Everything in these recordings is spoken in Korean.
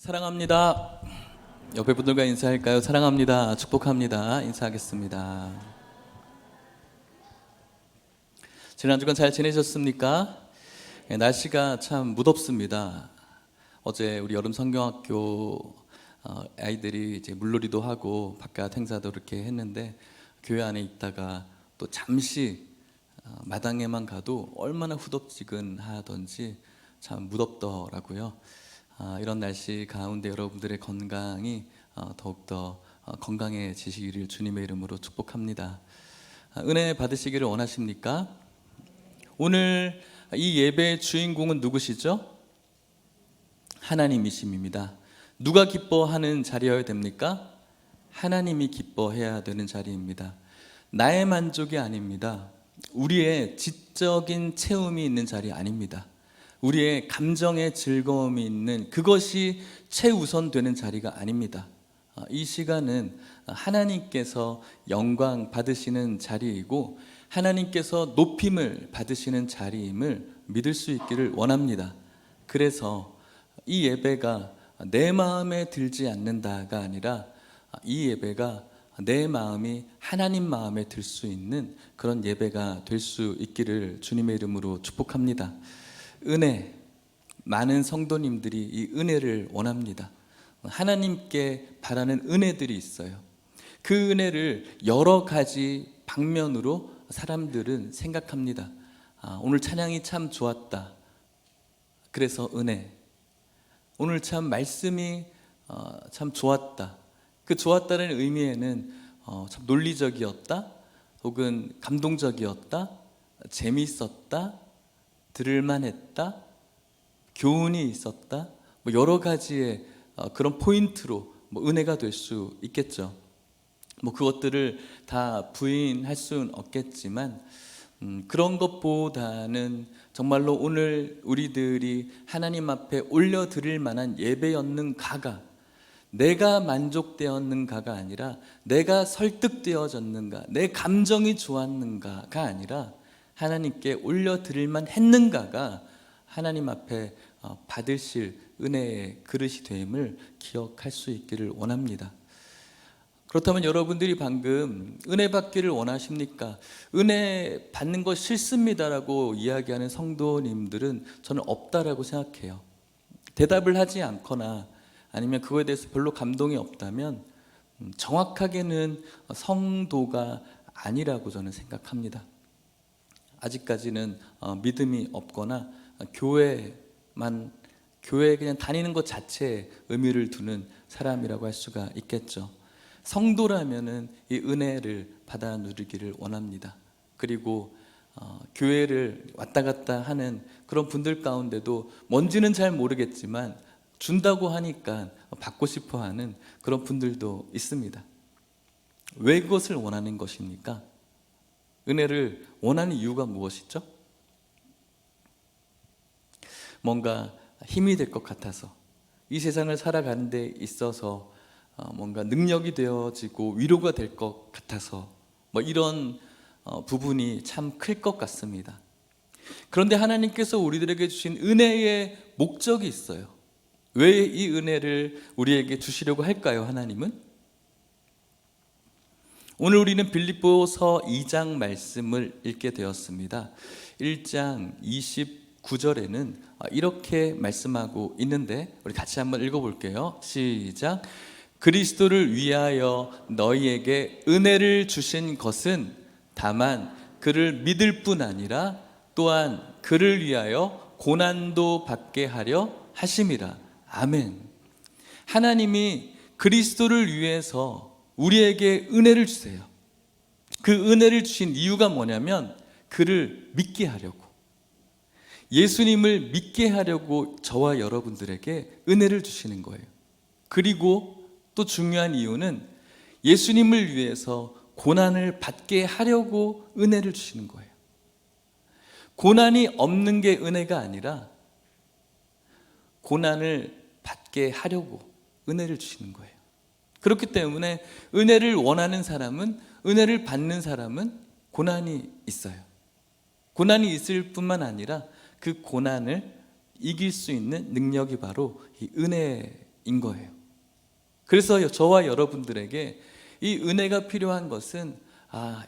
사랑합니다. 옆에 분들과 인사할까요? 사랑합니다. 축복합니다. 인사하겠습니다. 지난 주간 잘 지내셨습니까? 날씨가 참 무덥습니다. 어제 우리 여름 성경학교 아이들이 이제 물놀이도 하고 바깥 행사도 이렇게 했는데 교회 안에 있다가 또 잠시 마당에만 가도 얼마나 후덥지근하던지 참 무덥더라고요. 이런 날씨 가운데 여러분들의 건강이 더욱더 건강해지시기를 주님의 이름으로 축복합니다. 은혜 받으시기를 원하십니까? 오늘 이 예배의 주인공은 누구시죠? 하나님이십니다. 누가 기뻐하는 자리여야 됩니까? 하나님이 기뻐해야 되는 자리입니다. 나의 만족이 아닙니다. 우리의 지적인 체험이 있는 자리 아닙니다. 우리의 감정의 즐거움이 있는 그것이 최우선 되는 자리가 아닙니다. 이 시간은 하나님께서 영광 받으시는 자리이고 하나님께서 높임을 받으시는 자리임을 믿을 수 있기를 원합니다. 그래서 이 예배가 내 마음에 들지 않는다가 아니라 이 예배가 내 마음이 하나님 마음에 들 수 있는 그런 예배가 될 수 있기를 주님의 이름으로 축복합니다. 은혜, 많은 성도님들이 이 은혜를 원합니다. 하나님께 바라는 은혜들이 있어요. 그 은혜를 여러 가지 방면으로 사람들은 생각합니다. 오늘 찬양이 참 좋았다. 그래서 은혜. 오늘 참 말씀이 참 좋았다. 그 좋았다는 의미에는 참 논리적이었다, 혹은 감동적이었다, 재미있었다, 들을만했다, 교훈이 있었다, 여러 가지의 그런 포인트로 은혜가 될 수 있겠죠. 그것들을 다 부인할 수는 없겠지만 그런 것보다는 정말로 오늘 우리들이 하나님 앞에 올려드릴 만한 예배였는가가, 내가 만족되었는가가 아니라 내가 설득되어졌는가, 내 감정이 좋았는가가 아니라 하나님께 올려드릴만 했는가가 하나님 앞에 받으실 은혜의 그릇이 됨을 기억할 수 있기를 원합니다. 그렇다면 여러분들이 방금 은혜 받기를 원하십니까? 은혜 받는 거 싫습니다라고 이야기하는 성도님들은 저는 없다라고 생각해요. 대답을 하지 않거나 아니면 그거에 대해서 별로 감동이 없다면 정확하게는 성도가 아니라고 저는 생각합니다. 아직까지는 믿음이 없거나 교회에 그냥 다니는 것 자체에 의미를 두는 사람이라고 할 수가 있겠죠. 성도라면은 이 은혜를 받아 누리기를 원합니다. 그리고 교회를 왔다 갔다 하는 그런 분들 가운데도 뭔지는 잘 모르겠지만 준다고 하니까 받고 싶어 하는 그런 분들도 있습니다. 왜 그것을 원하는 것입니까? 은혜를 원하는 이유가 무엇이죠? 뭔가 힘이 될 것 같아서, 이 세상을 살아가는 데 있어서 뭔가 능력이 되어지고 위로가 될 것 같아서 이런 부분이 참 클 것 같습니다. 그런데 하나님께서 우리들에게 주신 은혜의 목적이 있어요. 왜 이 은혜를 우리에게 주시려고 할까요? 하나님은? 오늘 우리는 빌립보서 2장 말씀을 읽게 되었습니다. 1장 29절에는 이렇게 말씀하고 있는데 우리 같이 한번 읽어볼게요. 시작. 그리스도를 위하여 너희에게 은혜를 주신 것은 다만 그를 믿을 뿐 아니라 또한 그를 위하여 고난도 받게 하려 하심이라. 아멘. 하나님이 그리스도를 위해서 우리에게 은혜를 주세요. 그 은혜를 주신 이유가 뭐냐면 그를 믿게 하려고, 예수님을 믿게 하려고 저와 여러분들에게 은혜를 주시는 거예요. 그리고 또 중요한 이유는 예수님을 위해서 고난을 받게 하려고 은혜를 주시는 거예요. 고난이 없는 게 은혜가 아니라 고난을 받게 하려고 은혜를 주시는 거예요. 그렇기 때문에 은혜를 원하는 사람은, 은혜를 받는 사람은 고난이 있어요. 고난이 있을 뿐만 아니라 그 고난을 이길 수 있는 능력이 바로 이 은혜인 거예요. 그래서 저와 여러분들에게 이 은혜가 필요한 것은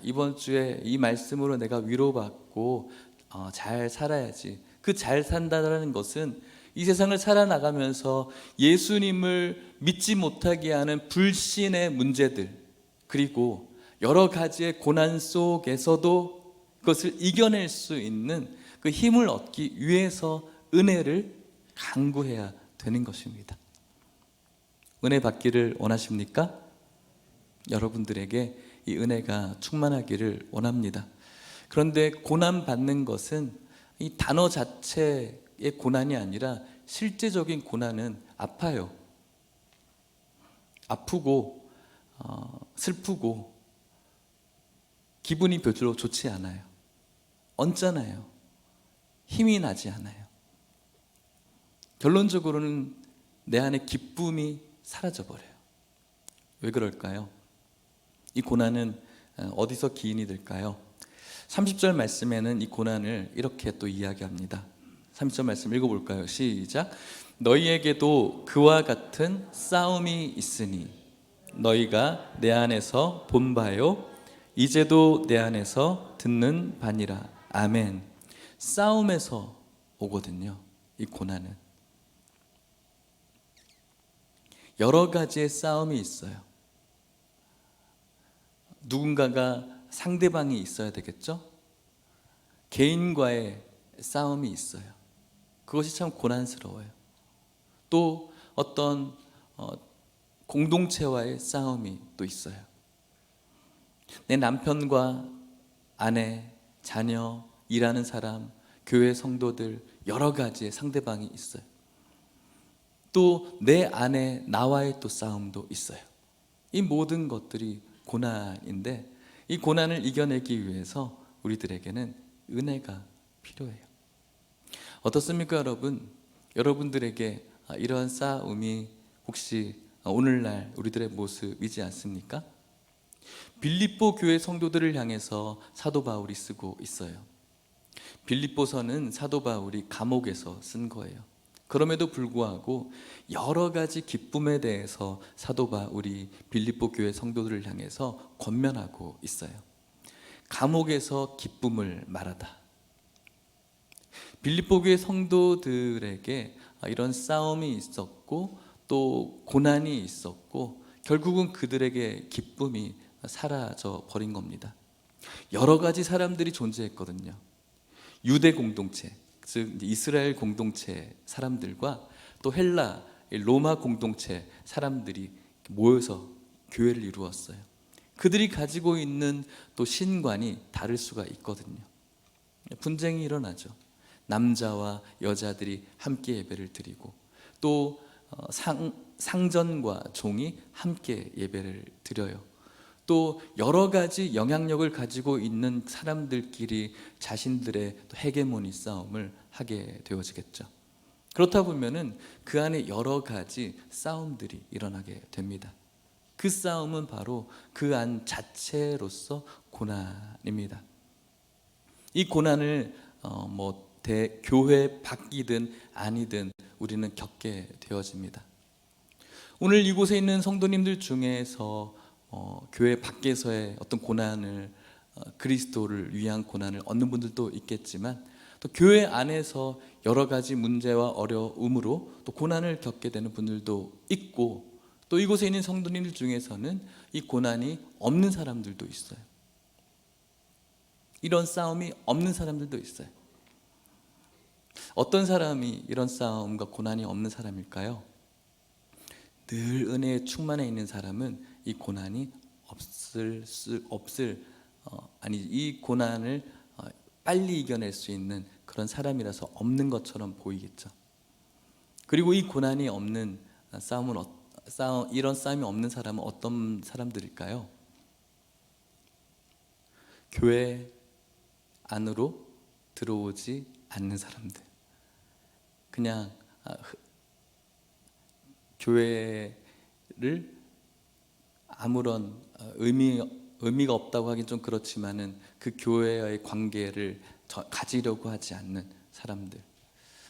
이번 주에 이 말씀으로 내가 위로받고 잘 살아야지. 그 잘 산다는 것은 이 세상을 살아나가면서 예수님을 믿지 못하게 하는 불신의 문제들, 그리고 여러 가지의 고난 속에서도 그것을 이겨낼 수 있는 그 힘을 얻기 위해서 은혜를 간구해야 되는 것입니다. 은혜 받기를 원하십니까? 여러분들에게 이 은혜가 충만하기를 원합니다. 그런데 고난 받는 것은 이 단어 자체의 고난이 아니라 실제적인 고난은 아파요. 아프고 슬프고 기분이 별로 좋지 않아요. 언짢아요. 힘이 나지 않아요. 결론적으로는 내 안에 기쁨이 사라져버려요. 왜 그럴까요? 이 고난은 어디서 기인이 될까요? 30절 말씀에는 이 고난을 이렇게 또 이야기합니다. 30절 말씀 읽어볼까요? 시작. 너희에게도 그와 같은 싸움이 있으니 너희가 내 안에서 본 바요 이제도 내 안에서 듣는 바니라. 아멘. 싸움에서 오거든요, 이 고난은. 여러 가지의 싸움이 있어요. 누군가가 상대방이 있어야 되겠죠? 개인과의 싸움이 있어요. 그것이 참 고난스러워요. 또 어떤 공동체와의 싸움이 또 있어요. 내 남편과 아내, 자녀, 일하는 사람, 교회 성도들, 여러 가지의 상대방이 있어요. 또 내 안에 나와의 또 싸움도 있어요. 이 모든 것들이 고난인데 이 고난을 이겨내기 위해서 우리들에게는 은혜가 필요해요. 어떻습니까, 여러분? 여러분들에게 이러한 싸움이 혹시 오늘날 우리들의 모습이지 않습니까? 빌립보 교회 성도들을 향해서 사도 바울이 쓰고 있어요. 빌립보서는 사도 바울이 감옥에서 쓴 거예요. 그럼에도 불구하고 여러 가지 기쁨에 대해서 사도 바울이 빌립보 교회 성도들을 향해서 권면하고 있어요. 감옥에서 기쁨을 말하다. 빌립보 교회 성도들에게 이런 싸움이 있었고 또 고난이 있었고 결국은 그들에게 기쁨이 사라져 버린 겁니다. 여러 가지 사람들이 존재했거든요. 유대 공동체, 즉 이스라엘 공동체 사람들과 또 헬라, 로마 공동체 사람들이 모여서 교회를 이루었어요. 그들이 가지고 있는 또 신관이 다를 수가 있거든요. 분쟁이 일어나죠. 남자와 여자들이 함께 예배를 드리고 또 상전과 종이 함께 예배를 드려요. 또 여러 가지 영향력을 가지고 있는 사람들끼리 자신들의 또 헤게모니 싸움을 하게 되어지겠죠. 그렇다 보면은 그 안에 여러 가지 싸움들이 일어나게 됩니다. 그 싸움은 바로 그 안 자체로서 고난입니다. 이 고난을 교회 밖이든 아니든 우리는 겪게 되어집니다. 오늘 이곳에 있는 성도님들 중에서 교회 밖에서의 어떤 고난을 그리스도를 위한 고난을 얻는 분들도 있겠지만 또 교회 안에서 여러 가지 문제와 어려움으로 또 고난을 겪게 되는 분들도 있고 또 이곳에 있는 성도님들 중에서는 이 고난이 없는 사람들도 있어요. 이런 싸움이 없는 사람들도 있어요. 어떤 사람이 이런 싸움과 고난이 없는 사람일까요? 늘 은혜에 충만해 있는 사람은 이 고난이 이 고난을 빨리 이겨낼 수 있는 그런 사람이라서 없는 것처럼 보이겠죠. 그리고 이 고난이 없는 이런 싸움이 없는 사람은 어떤 사람들일까요? 교회 안으로 들어오지 않는 사람들. 그냥 교회를 아무런 의미가 없다고 하긴 좀 그렇지만은 그 교회와의 관계를 가지려고 하지 않는 사람들.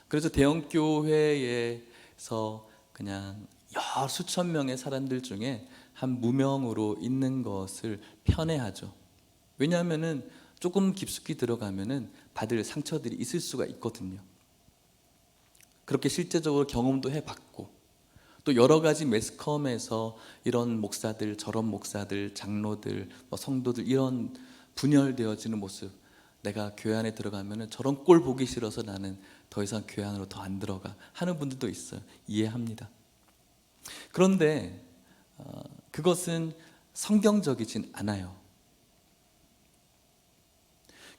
그래서 대형 교회에서 그냥 수천 명의 사람들 중에 한 무명으로 있는 것을 편애하죠. 왜냐하면은 조금 깊숙이 들어가면은 받을 상처들이 있을 수가 있거든요. 그렇게 실제적으로 경험도 해봤고, 또 여러 가지 매스컴에서 이런 목사들, 저런 목사들, 장로들, 성도들 이런 분열되어지는 모습, 내가 교회 안에 들어가면은 저런 꼴 보기 싫어서 나는 더 이상 교회 안으로 더 안 들어가 하는 분들도 있어요. 이해합니다. 그런데 그것은 성경적이진 않아요.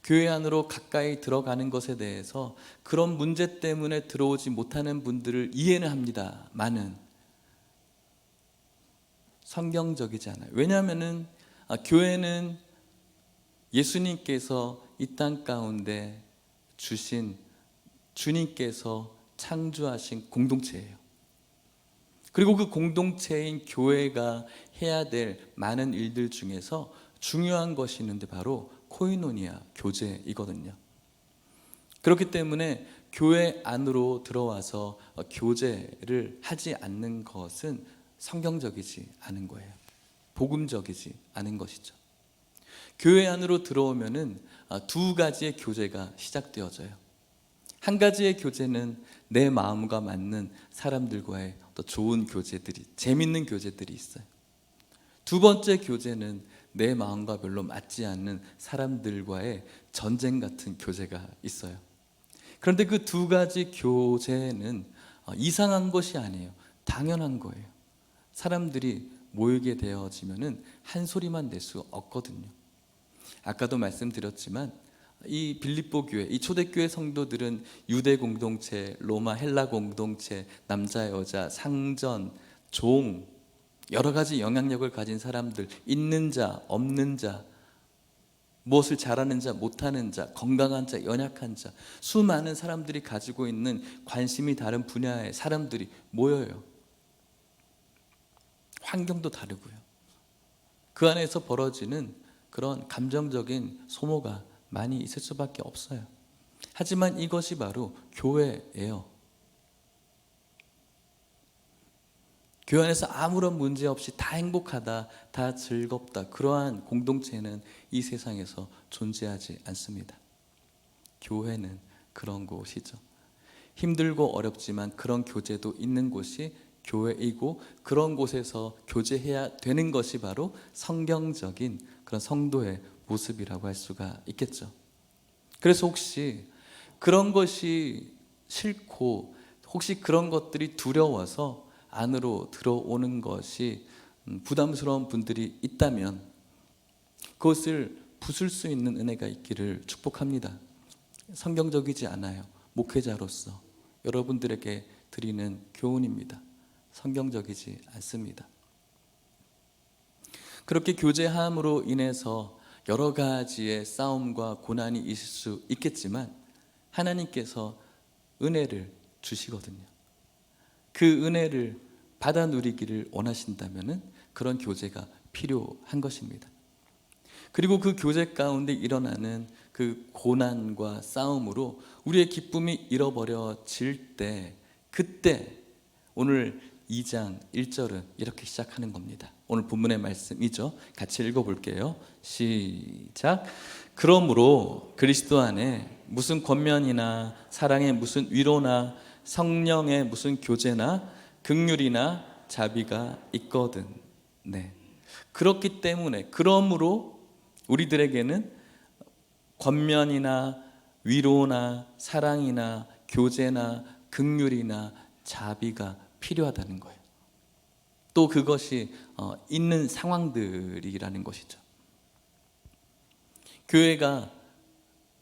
교회 안으로 가까이 들어가는 것에 대해서 그런 문제 때문에 들어오지 못하는 분들을 이해는 합니다만은 성경적이지 않아요. 왜냐하면은 교회는 예수님께서 이 땅 가운데 주신, 주님께서 창조하신 공동체예요. 그리고 그 공동체인 교회가 해야 될 많은 일들 중에서 중요한 것이 있는데 바로 코이노니아, 교제이거든요. 그렇기 때문에 교회 안으로 들어와서 교제를 하지 않는 것은 성경적이지 않은 거예요. 복음적이지 않은 것이죠. 교회 안으로 들어오면은 두 가지의 교제가 시작되어져요. 한 가지의 교제는 내 마음과 맞는 사람들과의 또 좋은 교제들이, 재밌는 교제들이 있어요. 두 번째 교제는 내 마음과 별로 맞지 않는 사람들과의 전쟁 같은 교제가 있어요. 그런데 그 두 가지 교제는 이상한 것이 아니에요. 당연한 거예요. 사람들이 모이게 되어지면은 한 소리만 낼 수 없거든요. 아까도 말씀드렸지만 이 빌립보 교회, 이 초대교회 성도들은 유대 공동체, 로마 헬라 공동체, 남자 여자, 상전, 종, 여러 가지 영향력을 가진 사람들, 있는 자, 없는 자, 무엇을 잘하는 자, 못하는 자, 건강한 자, 연약한 자, 수많은 사람들이 가지고 있는 관심이 다른 분야의 사람들이 모여요. 환경도 다르고요. 그 안에서 벌어지는 그런 감정적인 소모가 많이 있을 수밖에 없어요. 하지만 이것이 바로 교회예요. 교회 안에서 아무런 문제 없이 다 행복하다, 다 즐겁다, 그러한 공동체는 이 세상에서 존재하지 않습니다. 교회는 그런 곳이죠. 힘들고 어렵지만 그런 교제도 있는 곳이 교회이고, 그런 곳에서 교제해야 되는 것이 바로 성경적인 그런 성도의 모습이라고 할 수가 있겠죠. 그래서 혹시 그런 것이 싫고, 혹시 그런 것들이 두려워서 안으로 들어오는 것이 부담스러운 분들이 있다면 그것을 부술 수 있는 은혜가 있기를 축복합니다. 성경적이지 않아요. 목회자로서 여러분들에게 드리는 교훈입니다. 성경적이지 않습니다. 그렇게 교제함으로 인해서 여러 가지의 싸움과 고난이 있을 수 있겠지만 하나님께서 은혜를 주시거든요. 그 은혜를 받아 누리기를 원하신다면 그런 교제가 필요한 것입니다. 그리고 그 교제 가운데 일어나는 그 고난과 싸움으로 우리의 기쁨이 잃어버려질 때, 그때 오늘 2장 1절은 이렇게 시작하는 겁니다. 오늘 본문의 말씀이죠. 같이 읽어볼게요. 시작. 그러므로 그리스도 안에 무슨 권면이나 사랑의 무슨 위로나 성령의 무슨 교제나 긍휼이나 자비가 있거든. 네. 그렇기 때문에, 그러므로 우리들에게는 권면이나 위로나 사랑이나 교제나 긍휼이나 자비가 필요하다는 거예요. 또 그것이 있는 상황들이라는 것이죠. 교회가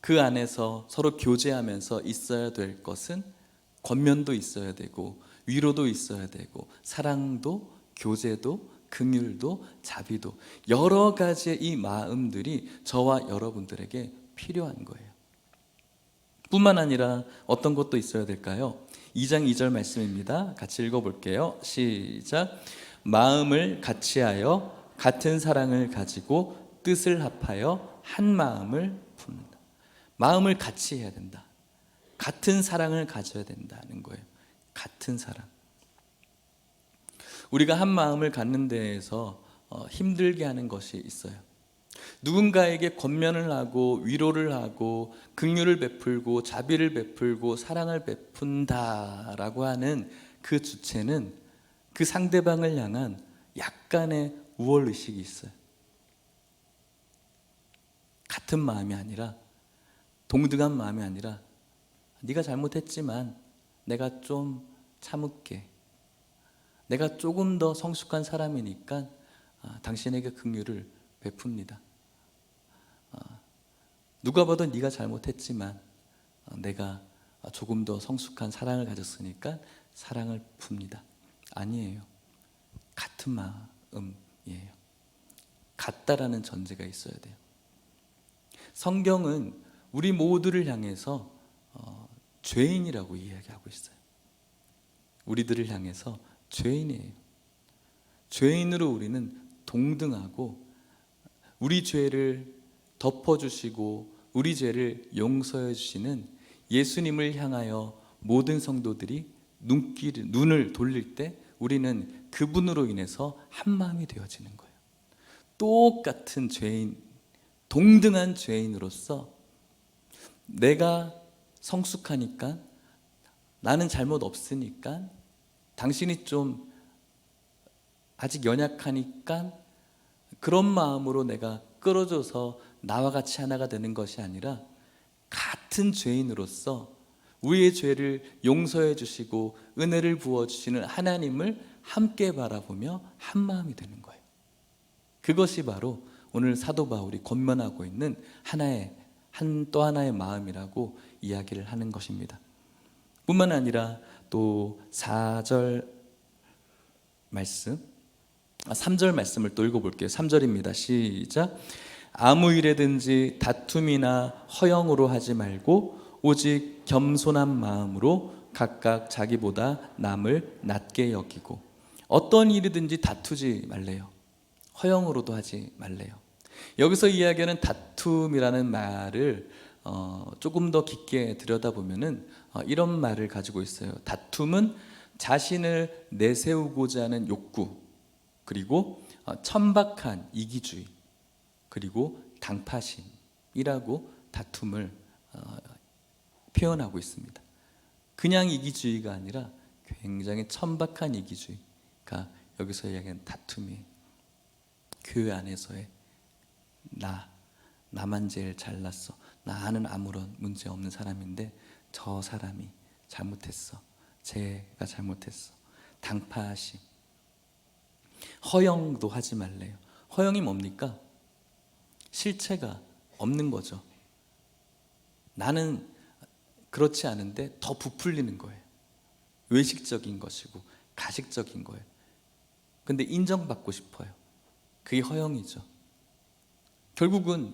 그 안에서 서로 교제하면서 있어야 될 것은 권면도 있어야 되고, 위로도 있어야 되고, 사랑도, 교제도, 긍휼도, 자비도, 여러 가지의 이 마음들이 저와 여러분들에게 필요한 거예요. 뿐만 아니라 어떤 것도 있어야 될까요? 2장 2절 말씀입니다. 같이 읽어볼게요. 시작. 마음을 같이하여 같은 사랑을 가지고 뜻을 합하여 한 마음을 품는다. 마음을 같이 해야 된다. 같은 사랑을 가져야 된다는 거예요. 같은 사랑. 우리가 한 마음을 갖는 데에서 힘들게 하는 것이 있어요. 누군가에게 권면을 하고 위로를 하고 긍휼을 베풀고 자비를 베풀고 사랑을 베푼다라고 하는 그 주체는 그 상대방을 향한 약간의 우월의식이 있어요. 같은 마음이 아니라, 동등한 마음이 아니라, 네가 잘못했지만 내가 좀 참을게, 내가 조금 더 성숙한 사람이니까 당신에게 긍휼을 베풉니다. 누가 봐도 네가 잘못했지만 내가 조금 더 성숙한 사랑을 가졌으니까 사랑을 풉니다. 아니에요. 같은 마음이에요. 같다라는 전제가 있어야 돼요. 성경은 우리 모두를 향해서 죄인이라고 이야기하고 있어요. 우리들을 향해서 죄인이에요. 죄인으로 우리는 동등하고, 우리 죄를 덮어주시고 우리 죄를 용서해 주시는 예수님을 향하여 모든 성도들이 눈을 돌릴 때 우리는 그분으로 인해서 한 마음이 되어지는 거예요. 똑같은 죄인, 동등한 죄인으로서 내가 성숙하니까, 나는 잘못 없으니까, 당신이 좀 아직 연약하니까 그런 마음으로 내가 끌어줘서 나와 같이 하나가 되는 것이 아니라, 같은 죄인으로서 우리의 죄를 용서해 주시고 은혜를 부어주시는 하나님을 함께 바라보며 한 마음이 되는 거예요. 그것이 바로 오늘 사도 바울이 권면하고 있는 또 하나의 마음이라고 이야기를 하는 것입니다. 뿐만 아니라 또 4절 말씀, 3절 말씀을 또 읽어볼게요. 3절입니다. 시작. 아무 일에든지 다툼이나 허영으로 하지 말고 오직 겸손한 마음으로 각각 자기보다 남을 낮게 여기고. 어떤 일이든지 다투지 말래요. 허영으로도 하지 말래요. 여기서 이야기하는 다툼이라는 말을 조금 더 깊게 들여다보면은 이런 말을 가지고 있어요. 다툼은 자신을 내세우고자 하는 욕구, 그리고 천박한 이기주의, 그리고 당파심이라고 다툼을 표현하고 있습니다. 그냥 이기주의가 아니라 굉장히 천박한 이기주의가 여기서 이야기하는 다툼이에요. 교회 안에서의 나만 제일 잘났어, 나는 아무런 문제 없는 사람인데 저 사람이 잘못했어, 제가 잘못했어. 당파심. 허영도 하지 말래요. 허영이 뭡니까? 실체가 없는 거죠. 나는 그렇지 않은데 더 부풀리는 거예요. 외식적인 것이고 가식적인 거예요. 근데 인정받고 싶어요. 그게 허영이죠. 결국은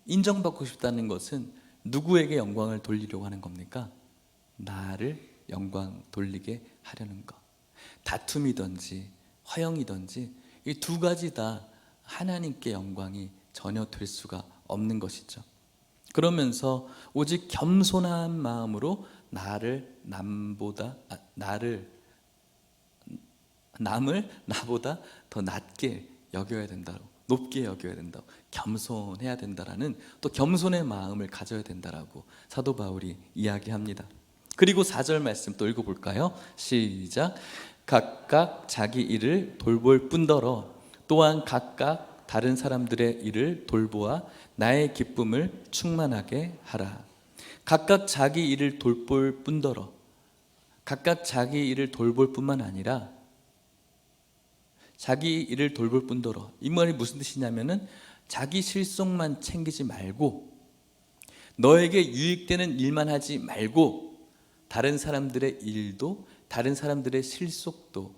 인정받고 싶다는 것은 누구에게 영광을 돌리려고 하는 겁니까? 나를 영광 돌리게 하려는 것. 다툼이든지 허영이든지 이 두 가지 다 하나님께 영광이 전혀 될 수가 없는 것이죠. 그러면서 오직 겸손한 마음으로 남을 나보다 더 낮게 여겨야 된다고, 높게 여겨야 된다고, 겸손해야 된다라는 또 겸손의 마음을 가져야 된다라고 사도 바울이 이야기합니다. 그리고 4절 말씀 또 읽어볼까요? 시작. 각각 자기 일을 돌볼 뿐더러 또한 각각 다른 사람들의 일을 돌보아 나의 기쁨을 충만하게 하라. 각각 자기 일을 돌볼 뿐더러, 각각 자기 일을 돌볼 뿐만 아니라 자기 일을 돌볼 뿐더러, 이 말이 무슨 뜻이냐면은 자기 실속만 챙기지 말고, 너에게 유익되는 일만 하지 말고 다른 사람들의 일도, 다른 사람들의 실속도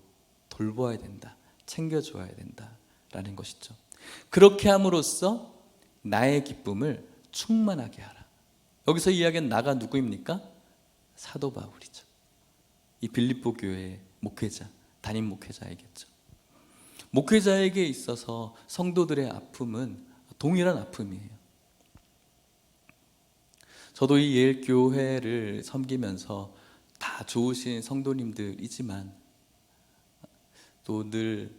돌보아야 된다, 챙겨줘야 된다라는 것이죠. 그렇게 함으로써 나의 기쁨을 충만하게 하라. 여기서 이야기한 나가 누구입니까? 사도 바울이죠. 이 빌립보 교회의 목회자, 담임 목회자이겠죠. 목회자에게 있어서 성도들의 아픔은 동일한 아픔이에요. 저도 이 예일교회를 섬기면서 다 좋으신 성도님들이지만 또 늘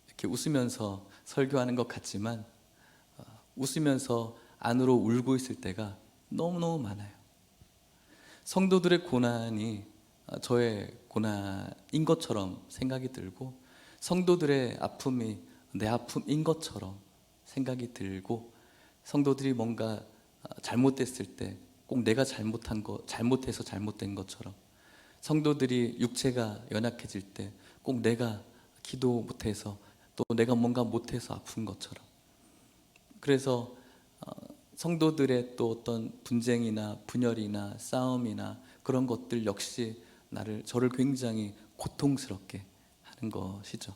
이렇게 웃으면서 설교하는 것 같지만 웃으면서 안으로 울고 있을 때가 너무너무 많아요. 성도들의 고난이 저의 고난인 것처럼 생각이 들고, 성도들의 아픔이 내 아픔인 것처럼 생각이 들고, 성도들이 뭔가 잘못됐을 때 꼭 내가 잘못해서 잘못된 것처럼, 성도들이 육체가 연약해질 때 꼭 내가 기도 못해서, 또 내가 뭔가 못해서 아픈 것처럼, 그래서 성도들의 또 어떤 분쟁이나 분열이나 싸움이나 그런 것들 역시 저를 굉장히 고통스럽게 하는 것이죠.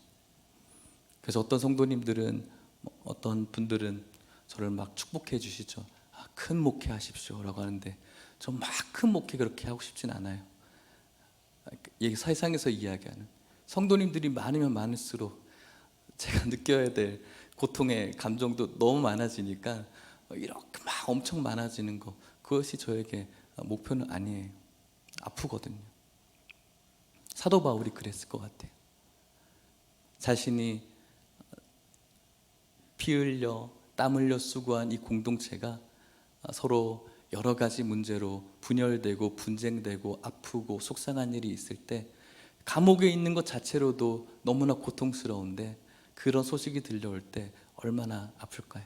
그래서 어떤 성도님들은, 어떤 분들은 저를 막 축복해 주시죠. 큰 목회 하십시오 라고 하는데, 전 막 큰 목회 그렇게 하고 싶진 않아요. 세상에서 이야기하는 성도님들이 많으면 많을수록 제가 느껴야 될 고통의 감정도 너무 많아지니까 이렇게 막 엄청 많아지는 거, 그것이 저에게 목표는 아니에요. 아프거든요. 사도 바울이 그랬을 것 같아요. 자신이 피 흘려 땀 흘려 수고한 이 공동체가 서로 여러 가지 문제로 분열되고 분쟁되고 아프고 속상한 일이 있을 때 감옥에 있는 것 자체로도 너무나 고통스러운데, 그런 소식이 들려올 때 얼마나 아플까요?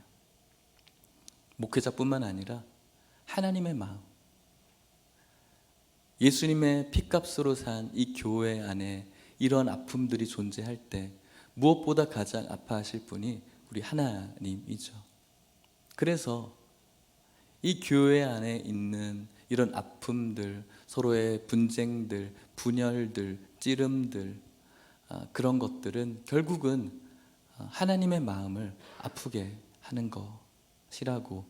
목회자뿐만 아니라 하나님의 마음, 예수님의 피값으로 산 이 교회 안에 이런 아픔들이 존재할 때 무엇보다 가장 아파하실 분이 우리 하나님이죠. 그래서 이 교회 안에 있는 이런 아픔들, 서로의 분쟁들, 분열들, 찌름들, 그런 것들은 결국은 하나님의 마음을 아프게 하는 것이라고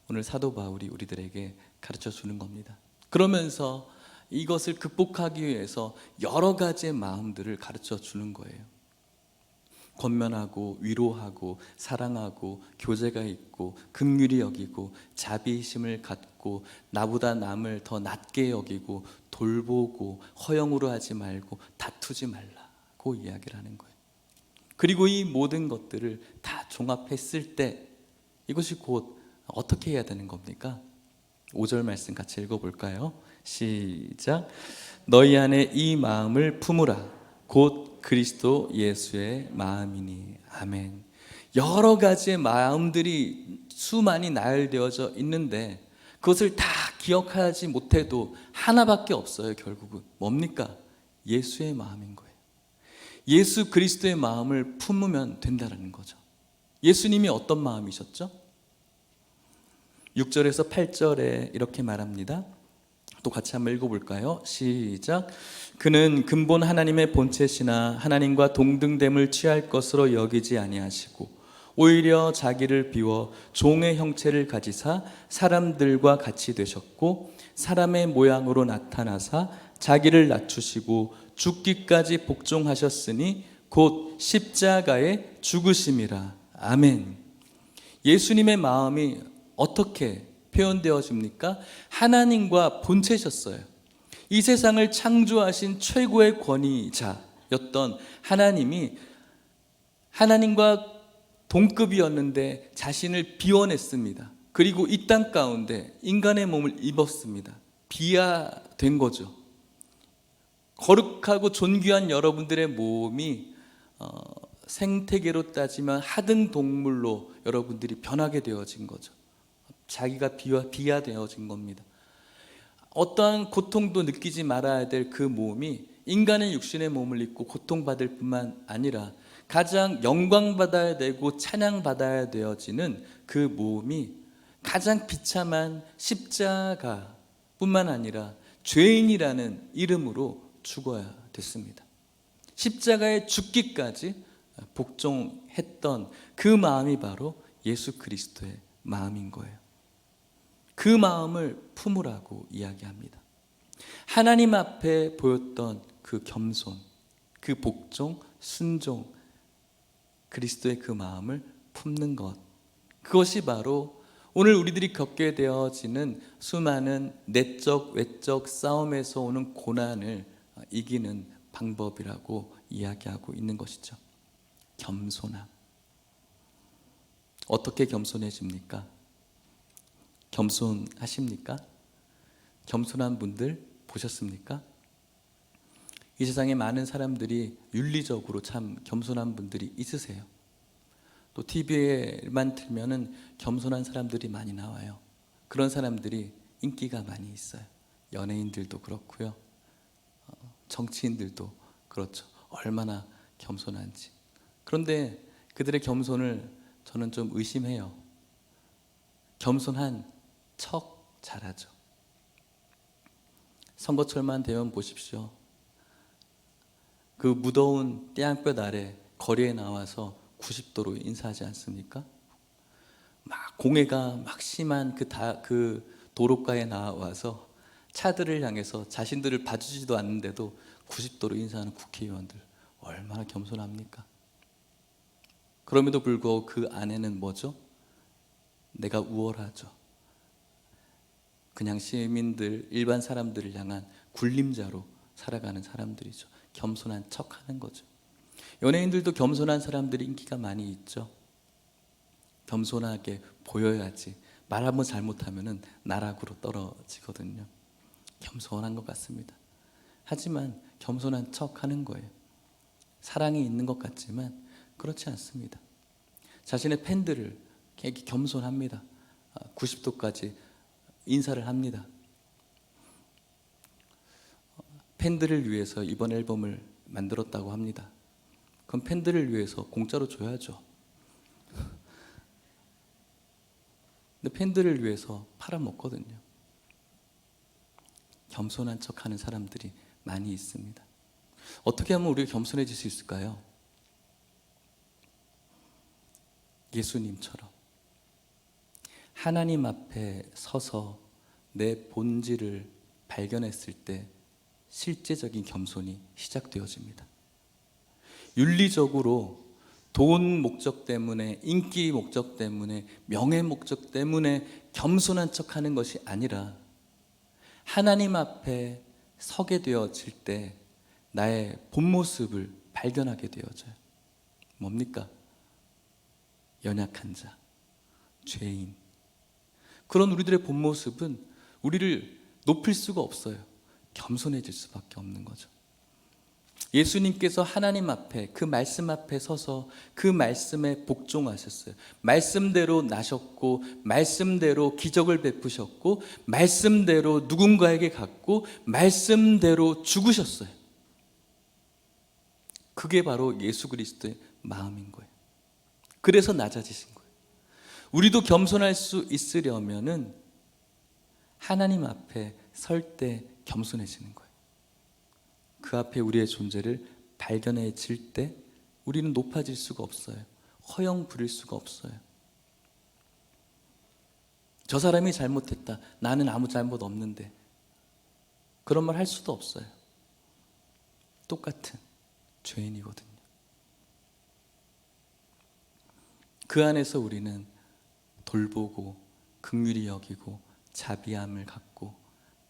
오늘 사도 바울이 우리들에게 가르쳐 주는 겁니다. 그러면서 이것을 극복하기 위해서 여러 가지의 마음들을 가르쳐 주는 거예요. 권면하고 위로하고 사랑하고 교제가 있고 긍휼히 여기고 자비심을 갖고 나보다 남을 더 낮게 여기고 돌보고 허영으로 하지 말고 다투지 말라고 이야기를 하는 거예요. 그리고 이 모든 것들을 다 종합했을 때 이것이 곧 어떻게 해야 되는 겁니까? 5절 말씀 같이 읽어볼까요? 시작. 너희 안에 이 마음을 품으라. 곧 그리스도 예수의 마음이니. 아멘. 여러 가지의 마음들이 수많이 나열되어져 있는데 그것을 다 기억하지 못해도 하나밖에 없어요. 결국은 뭡니까? 예수의 마음인 거예요. 예수 그리스도의 마음을 품으면 된다는 거죠. 예수님이 어떤 마음이셨죠? 6절에서 8절에 이렇게 말합니다. 또 같이 한번 읽어볼까요? 시작. 그는 근본 하나님의 본체시나 하나님과 동등됨을 취할 것으로 여기지 아니하시고 오히려 자기를 비워 종의 형체를 가지사 사람들과 같이 되셨고 사람의 모양으로 나타나사 자기를 낮추시고 죽기까지 복종하셨으니 곧 십자가의 죽으심이라. 아멘. 예수님의 마음이 어떻게 표현되어집니까? 하나님과 본체셨어요. 이 세상을 창조하신 최고의 권위자였던 하나님이 하나님과 동급이었는데 자신을 비워냈습니다. 그리고 이 땅 가운데 인간의 몸을 입었습니다. 비하된 거죠. 거룩하고 존귀한 여러분들의 몸이 생태계로 따지면 하등 동물로 여러분들이 변하게 되어진 거죠. 자기가 비하되어진 겁니다. 어떠한 고통도 느끼지 말아야 될 그 몸이 인간의 육신의 몸을 입고 고통받을 뿐만 아니라 가장 영광받아야 되고 찬양받아야 되어지는 그 몸이 가장 비참한 십자가 뿐만 아니라 죄인이라는 이름으로 죽어야 됐습니다. 십자가에 죽기까지 복종했던 그 마음이 바로 예수 그리스도의 마음인 거예요. 그 마음을 품으라고 이야기합니다. 하나님 앞에 보였던 그 겸손, 그 복종, 순종, 그리스도의 그 마음을 품는 것, 그것이 바로 오늘 우리들이 겪게 되어지는 수많은 내적 외적 싸움에서 오는 고난을 이기는 방법이라고 이야기하고 있는 것이죠. 겸손함. 어떻게 겸손해집니까? 겸손하십니까? 겸손한 분들 보셨습니까? 이 세상에 많은 사람들이 윤리적으로 참 겸손한 분들이 있으세요. 또 TV에만 틀면은 겸손한 사람들이 많이 나와요. 그런 사람들이 인기가 많이 있어요. 연예인들도 그렇고요. 정치인들도 그렇죠. 얼마나 겸손한지. 그런데 그들의 겸손을 저는 좀 의심해요. 겸손한 척 잘하죠. 선거철만 되면 보십시오. 그 무더운 태양볕 아래 거리에 나와서 90도로 인사하지 않습니까? 막 공해가 막 심한 그 도로가에 나와서 차들을 향해서 자신들을 봐주지도 않는데도 90도로 인사하는 국회의원들 얼마나 겸손합니까? 그럼에도 불구하고 그 안에는 뭐죠? 내가 우월하죠. 그냥 시민들, 일반 사람들을 향한 굴림자로 살아가는 사람들이죠. 겸손한 척하는 거죠. 연예인들도 겸손한 사람들이 인기가 많이 있죠. 겸손하게 보여야지 말 한번 잘못하면 나락으로 떨어지거든요. 겸손한 것 같습니다. 하지만 겸손한 척하는 거예요. 사랑이 있는 것 같지만 그렇지 않습니다. 자신의 팬들을 이렇게 겸손합니다. 90도까지 인사를 합니다. 팬들을 위해서 이번 앨범을 만들었다고 합니다. 그럼 팬들을 위해서 공짜로 줘야죠. 근데 팬들을 위해서 팔아먹거든요. 겸손한 척하는 사람들이 많이 있습니다. 어떻게 하면 우리가 겸손해질 수 있을까요? 예수님처럼 하나님 앞에 서서 내 본질을 발견했을 때 실제적인 겸손이 시작되어집니다. 윤리적으로 돈 목적 때문에, 인기 목적 때문에, 명예 목적 때문에 겸손한 척하는 것이 아니라 하나님 앞에 서게 되어질 때 나의 본 모습을 발견하게 되어져요. 뭡니까? 연약한 자, 죄인. 그런 우리들의 본 모습은 우리를 높일 수가 없어요. 겸손해질 수밖에 없는 거죠. 예수님께서 하나님 앞에, 그 말씀 앞에 서서 그 말씀에 복종하셨어요. 말씀대로 나셨고, 말씀대로 기적을 베푸셨고, 말씀대로 누군가에게 갔고, 말씀대로 죽으셨어요. 그게 바로 예수 그리스도의 마음인 거예요. 그래서 낮아지신 거예요. 우리도 겸손할 수 있으려면은 하나님 앞에 설 때 겸손해지는 거예요. 그 앞에 우리의 존재를 발견해질 때 우리는 높아질 수가 없어요. 허영 부릴 수가 없어요. 저 사람이 잘못했다. 나는 아무 잘못 없는데. 그런 말 할 수도 없어요. 똑같은 죄인이거든요. 그 안에서 우리는 돌보고 긍휼히 여기고 자비함을 갖고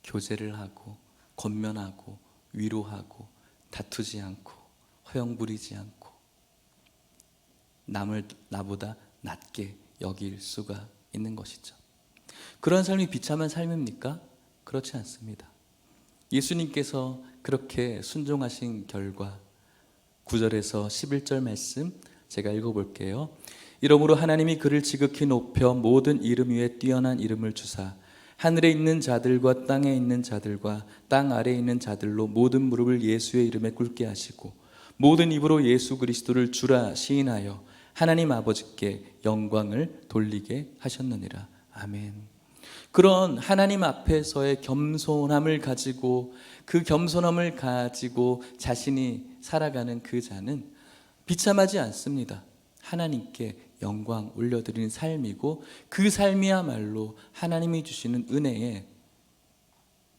교제를 하고 권면하고 위로하고 다투지 않고 허영 부리지 않고 남을 나보다 낮게 여길 수가 있는 것이죠. 그런 삶이 비참한 삶입니까? 그렇지 않습니다. 예수님께서 그렇게 순종하신 결과 9절에서 11절 말씀 제가 읽어볼게요. 이러므로 하나님이 그를 지극히 높여 모든 이름 위에 뛰어난 이름을 주사 하늘에 있는 자들과 땅에 있는 자들과 땅 아래에 있는 자들로 모든 무릎을 예수의 이름에 꿇게 하시고 모든 입으로 예수 그리스도를 주라 시인하여 하나님 아버지께 영광을 돌리게 하셨느니라. 아멘. 그런 하나님 앞에서의 겸손함을 가지고 그 겸손함을 가지고 자신이 살아가는 그 자는 비참하지 않습니다. 하나님께 영광 올려드리는 삶이고 그 삶이야말로 하나님이 주시는 은혜에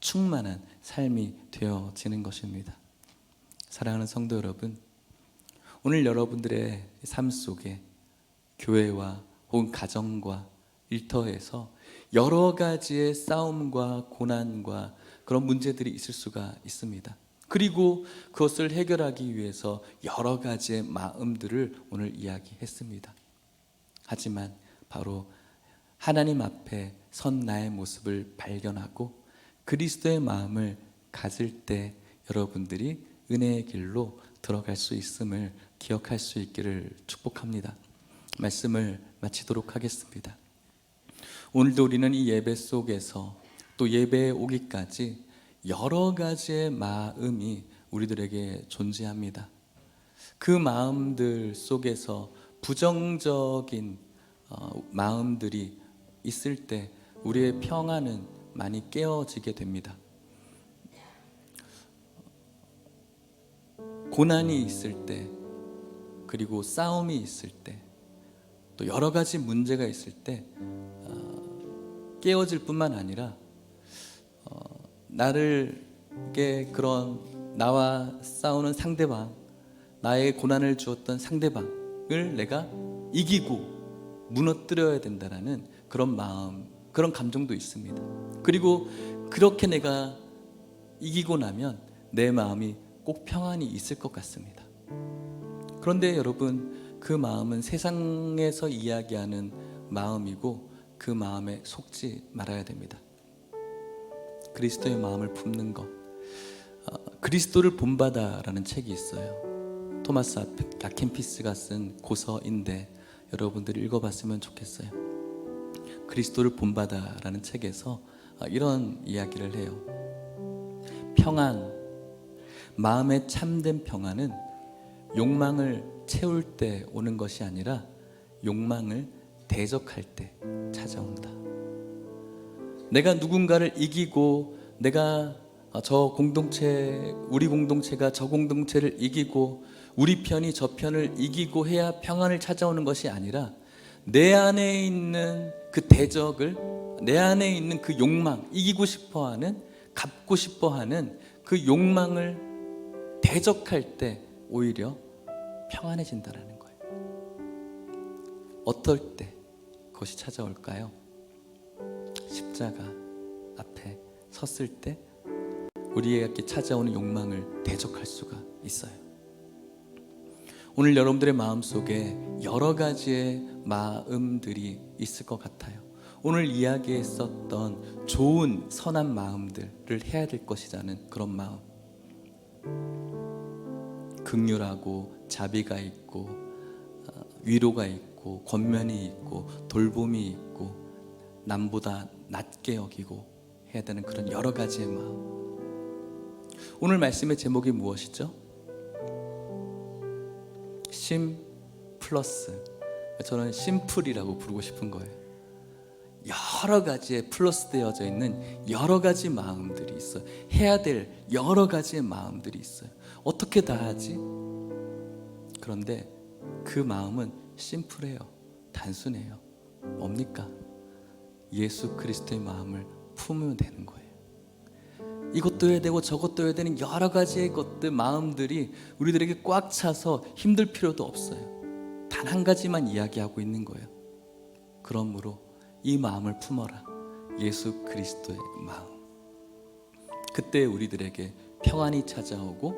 충만한 삶이 되어지는 것입니다. 사랑하는 성도 여러분, 오늘 여러분들의 삶 속에 교회와 혹은 가정과 일터에서 여러 가지의 싸움과 고난과 그런 문제들이 있을 수가 있습니다. 그리고 그것을 해결하기 위해서 여러 가지의 마음들을 오늘 이야기했습니다. 하지만 바로 하나님 앞에 선 나의 모습을 발견하고 그리스도의 마음을 가질 때 여러분들이 은혜의 길로 들어갈 수 있음을 기억할 수 있기를 축복합니다. 말씀을 마치도록 하겠습니다. 오늘도 우리는 이 예배 속에서 또 예배에 오기까지 여러 가지의 마음이 우리들에게 존재합니다. 그 마음들 속에서 부정적인 마음들이 있을 때 우리의 평안은 많이 깨어지게 됩니다. 고난이 있을 때, 그리고 싸움이 있을 때, 또 여러 가지 문제가 있을 때 깨어질 뿐만 아니라 그런 나와 싸우는 상대방, 나의 고난을 주었던 상대방을 내가 이기고 무너뜨려야 된다는 그런 마음, 그런 감정도 있습니다. 그리고 그렇게 내가 이기고 나면 내 마음이 꼭 평안이 있을 것 같습니다. 그런데 여러분, 그 마음은 세상에서 이야기하는 마음이고 그 마음에 속지 말아야 됩니다. 그리스도의 마음을 품는 것. 그리스도를 본받아라는 책이 있어요. 토마스 아켄피스가 쓴 고서인데 여러분들이 읽어봤으면 좋겠어요. 그리스도를 본받아라는 책에서 이런 이야기를 해요. 평안, 마음의 참된 평안은 욕망을 채울 때 오는 것이 아니라 욕망을 대적할 때 찾아온다. 내가 누군가를 이기고, 내가 우리 공동체가 저 공동체를 이기고, 우리 편이 저 편을 이기고 해야 평안을 찾아오는 것이 아니라 내 안에 있는 그 대적을, 내 안에 있는 그 욕망, 이기고 싶어하는, 갚고 싶어하는 그 욕망을 대적할 때 오히려 평안해진다는 거예요. 어떨 때 그것이 찾아올까요? 십자가 앞에 섰을 때 우리에게 찾아오는 욕망을 대적할 수가 있어요. 오늘 여러분들의 마음속에 여러 가지의 마음들이 있을 것 같아요. 오늘 이야기했었던 좋은 선한 마음들을 해야 될 것이라는 그런 마음, 긍휼하고 자비가 있고 위로가 있고 권면이 있고 돌봄이 있고 남보다 낮게 여기고 해야 되는 그런 여러 가지의 마음. 오늘 말씀의 제목이 무엇이죠? 심 플러스. 저는 심플이라고 부르고 싶은 거예요. 여러 가지의 플러스 되어져 있는 여러 가지 마음들이 있어요. 해야 될 여러 가지의 마음들이 있어요. 어떻게 다 하지? 그런데 그 마음은 심플해요. 단순해요. 뭡니까? 예수 그리스도의 마음을 품으면 되는 거예요. 이것도 해야 되고 저것도 해야 되는 여러 가지의 것들, 마음들이 우리들에게 꽉 차서 힘들 필요도 없어요. 단 한 가지만 이야기하고 있는 거예요. 그러므로 이 마음을 품어라. 예수 그리스도의 마음. 그때 우리들에게 평안이 찾아오고,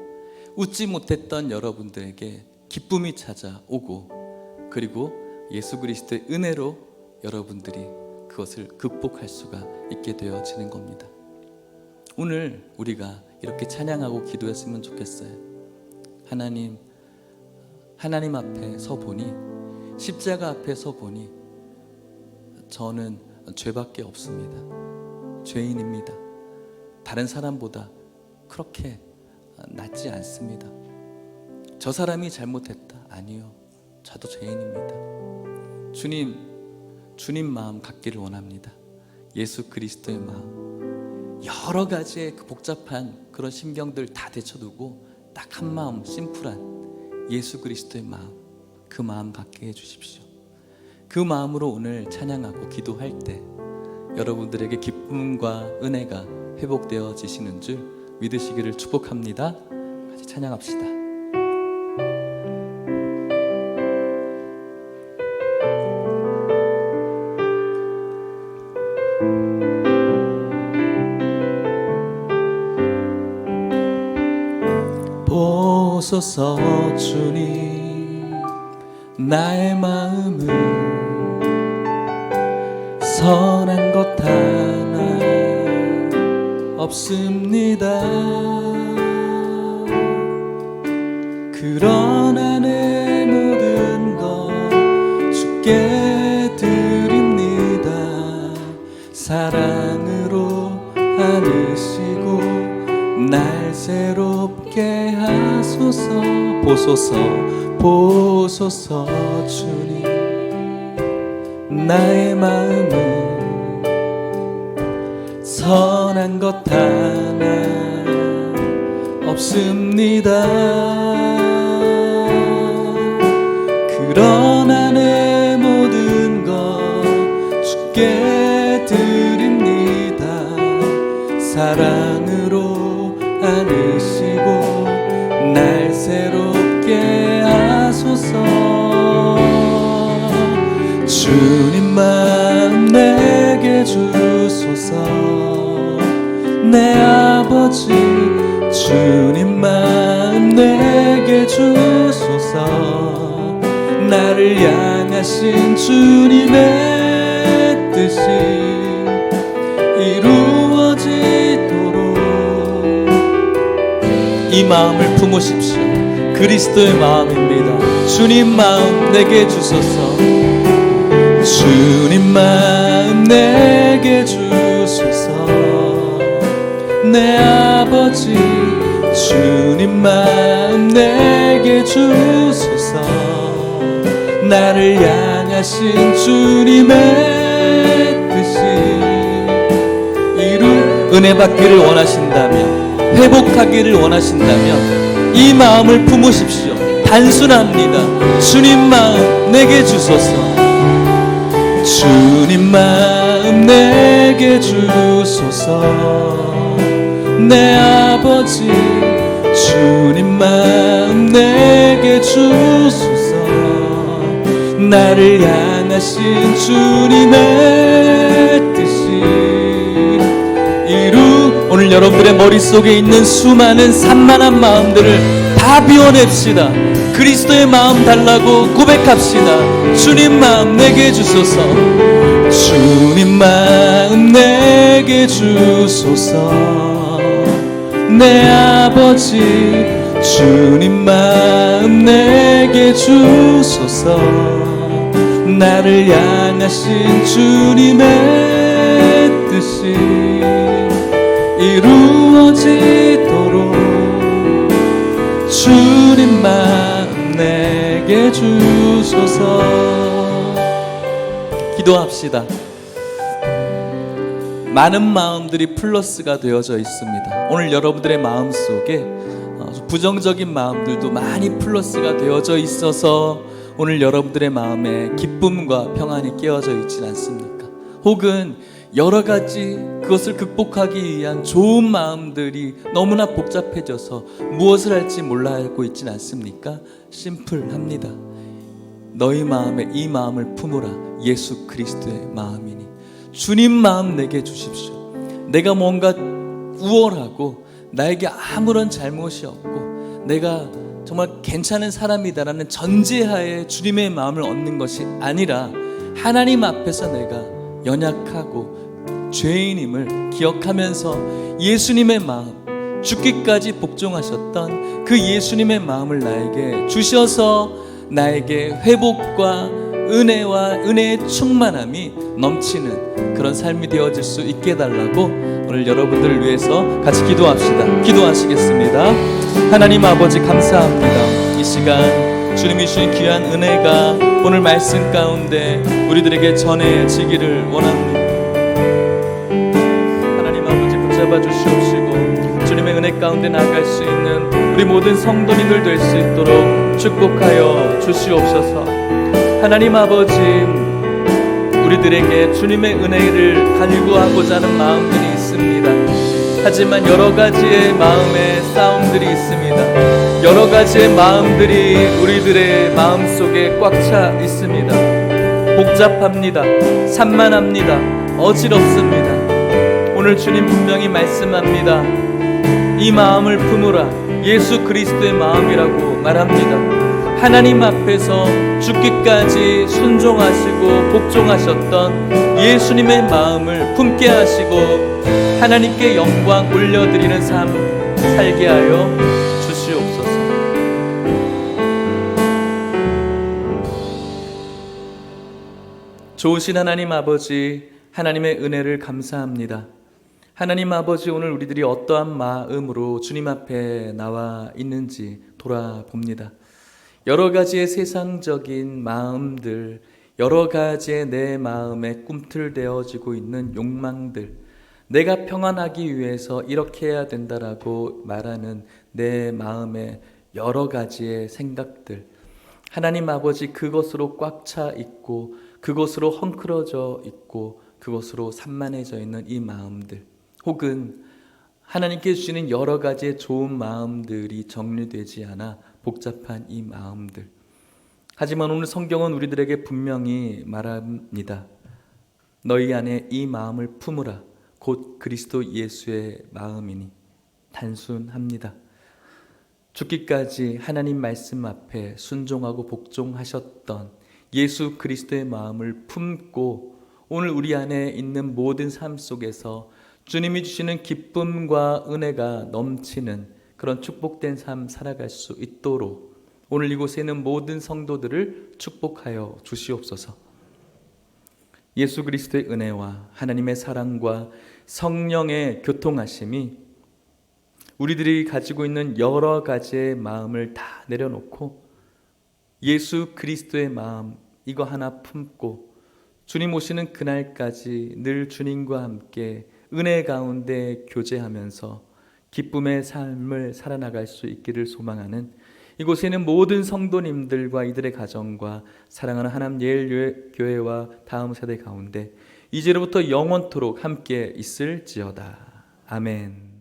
웃지 못했던 여러분들에게 기쁨이 찾아오고, 그리고 예수 그리스도의 은혜로 여러분들이 그것을 극복할 수가 있게 되어지는 겁니다. 오늘 우리가 이렇게 찬양하고 기도했으면 좋겠어요. 하나님 앞에 서 보니, 십자가 앞에 서 보니 저는 죄밖에 없습니다. 죄인입니다. 다른 사람보다 그렇게 낫지 않습니다. 저 사람이 잘못했다. 아니요, 저도 죄인입니다. 주님 마음 갖기를 원합니다. 예수 그리스도의 마음. 여러 가지의 그 복잡한 그런 심경들 다 데쳐두고 딱 한 마음, 심플한 예수 그리스도의 마음, 그 마음 갖게 해주십시오. 그 마음으로 오늘 찬양하고 기도할 때 여러분들에게 기쁨과 은혜가 회복되어지시는 줄 믿으시기를 축복합니다. 같이 찬양합시다. 보소서 주님. 나의 마음은 선한 것 하나 없습니다. 그러나 내 모든 것 주께 드립니다. 사랑으로 안으시고 날 새롭게 하소서. 보소서 주님. 나의 마음은 선한 것 하나 없습니다. 그러나 내 모든 것 주께 드립니다. 사랑으로 안으시고 날 새롭게 하소서. 주님 마음 내게 주소서. 내 아버지 주님 마음 내게 주소서. 나를 향하신 주님의 뜻이 이루어지도록 이 마음을 품으십시오. 그리스도의 마음입니다. 주님 마음 내게 주소서. 주님 마음 내게 주소서. 내 아버지 주님 마음 내게 주소서. 나를 향하신 주님의 뜻이 은혜 받기를 원하신다면, 회복하기를 원하신다면 이 마음을 품으십시오. 단순합니다. 주님 마음 내게 주소서. 주님 마음 내게 주소서. 내 아버지 주님 마음 내게 주소서. 나를 향하신 주님의 뜻이 오늘 여러분들의 머릿속에 있는 수많은 산만한 마음들을 다 비워냅시다. 그리스도의 마음 달라고 고백합시다. 주님 마음 내게 주소서. 주님 마음 내게 주소서. 내 아버지 주님 마음 내게 주소서. 나를 향하신 주님의 뜻이 이루어지도록 주님 마음 내게 주소서. 기도합시다. 많은 마음들이 플러스가 되어져 있습니다. 오늘 여러분들의 마음속에 부정적인 마음들도 많이 플러스가 되어져 있어서 오늘 여러분들의 마음에 기쁨과 평안이 깨어져 있진 않습니까? 혹은 여러 가지 그것을 극복하기 위한 좋은 마음들이 너무나 복잡해져서 무엇을 할지 몰라 하고 있진 않습니까? 심플합니다. 너희 마음에 이 마음을 품으라. 예수 그리스도의 마음이니. 주님 마음 내게 주십시오. 내가 뭔가 우월하고 나에게 아무런 잘못이 없고 내가 정말 괜찮은 사람이다라는 전제하에 주님의 마음을 얻는 것이 아니라 하나님 앞에서 내가 연약하고 죄인임을 기억하면서 예수님의 마음, 죽기까지 복종하셨던 그 예수님의 마음을 나에게 주셔서 나에게 회복과 은혜와 은혜의 충만함이 넘치는 그런 삶이 되어질 수 있게 해달라고 오늘 여러분들을 위해서 같이 기도합시다. 기도하시겠습니다. 하나님 아버지 감사합니다. 이 시간 주님이 주신 귀한 은혜가 오늘 말씀 가운데 우리들에게 전해지기를 원합니다. 하나님 아버지 붙잡아 주시옵시고 주님의 은혜 가운데 나아갈 수 있는 우리 모든 성도님들 될 수 있도록 축복하여 주시옵소서. 하나님 아버지 우리들에게 주님의 은혜를 간구하고자 하는 마음들이 있습니다. 하지만 여러 가지의 마음의 싸움들이 있습니다. 여러 가지의 마음들이 우리들의 마음속에 꽉 차 있습니다. 복잡합니다. 산만합니다. 어지럽습니다. 오늘 주님 분명히 말씀합니다. 이 마음을 품으라. 예수 그리스도의 마음이라고 말합니다. 하나님 앞에서 죽기까지 순종하시고 복종하셨던 예수님의 마음을 품게 하시고 하나님께 영광 올려드리는 삶 살게 하여 주시옵소서. 좋으신 하나님 아버지, 하나님의 은혜를 감사합니다. 하나님 아버지, 오늘 우리들이 어떠한 마음으로 주님 앞에 나와 있는지 돌아봅니다. 여러 가지의 세상적인 마음들, 여러 가지의 내 마음에 꿈틀대어지고 있는 욕망들, 내가 평안하기 위해서 이렇게 해야 된다라고 말하는 내 마음의 여러 가지의 생각들, 하나님 아버지, 그것으로 꽉 차 있고 그것으로 헝클어져 있고 그것으로 산만해져 있는 이 마음들, 혹은 하나님께 주시는 여러 가지의 좋은 마음들이 정리되지 않아 복잡한 이 마음들. 하지만 오늘 성경은 우리들에게 분명히 말합니다. 너희 안에 이 마음을 품으라. 곧 그리스도 예수의 마음이니. 단순합니다. 죽기까지 하나님 말씀 앞에 순종하고 복종하셨던 예수 그리스도의 마음을 품고 오늘 우리 안에 있는 모든 삶 속에서 주님이 주시는 기쁨과 은혜가 넘치는 그런 축복된 삶 살아갈 수 있도록 오늘 이곳에 있는 모든 성도들을 축복하여 주시옵소서. 예수 그리스도의 은혜와 하나님의 사랑과 성령의 교통하심이 우리들이 가지고 있는 여러 가지의 마음을 다 내려놓고 예수 그리스도의 마음 이거 하나 품고 주님 오시는 그날까지 늘 주님과 함께 은혜 가운데 교제하면서 기쁨의 삶을 살아나갈 수 있기를 소망하는 이곳에 있는 모든 성도님들과 이들의 가정과 사랑하는 하나님 예일교회와 다음 세대 가운데 이제로부터 영원토록 함께 있을지어다. 아멘.